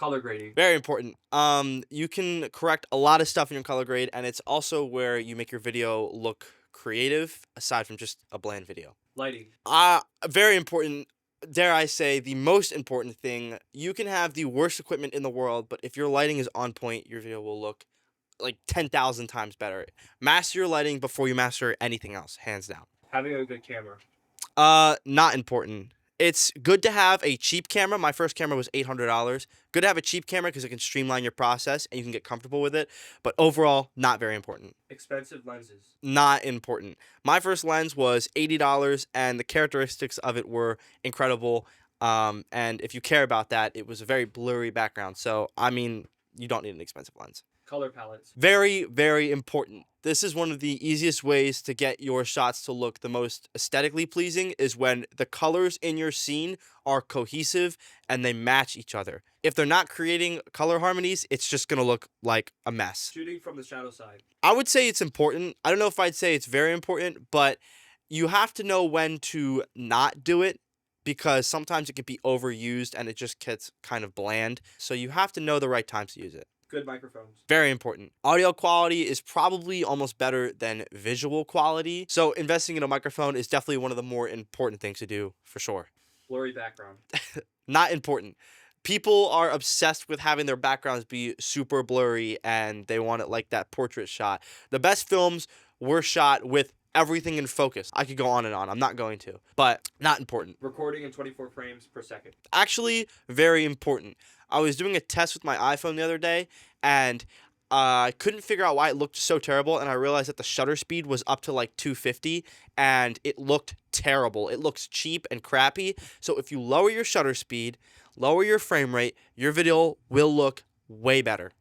Color grading. Very important. You can correct a lot of stuff in your color grade, and it's also where you make your video look creative, aside from just a bland video. Lighting. Very important. Dare I say, the most important thing. You can have the worst equipment in the world, but if your lighting is on point, your video will look like 10,000 times better. Master your lighting before you master anything else, hands down. Having a good camera. Not important. It's good to have a cheap camera. My first camera was $800. Good to have a cheap camera because it can streamline your process and you can get comfortable with it. But overall, not very important. Expensive lenses. Not important. My first lens was $80 and the characteristics of it were incredible. And if you care about that, it was a very blurry background. So, I mean, you don't need an expensive lens. Color palettes. Very, very important. This is one of the easiest ways to get your shots to look the most aesthetically pleasing is when the colors in your scene are cohesive and they match each other. If they're not creating color harmonies, it's just going to look like a mess. Shooting from the shadow side. I would say it's important. I don't know if I'd say it's very important, but you have to know when to not do it because sometimes it can be overused and it just gets kind of bland. So you have to know the right times to use it. Good microphones. Very important. Audio quality is probably almost better than visual quality. So investing in a microphone is definitely one of the more important things to do, for sure. Blurry background. Not important. People are obsessed with having their backgrounds be super blurry and they want it like that portrait shot. The best films were shot with everything in focus. I could go on and on. I'm not going to, but not important. Recording in 24 frames per second. Actually, very important. I was doing a test with my iPhone the other day, and I couldn't figure out why it looked so terrible, and I realized that the shutter speed was up to like 250, and it looked terrible. It looks cheap and crappy. So if you lower your shutter speed, lower your frame rate, your video will look way better.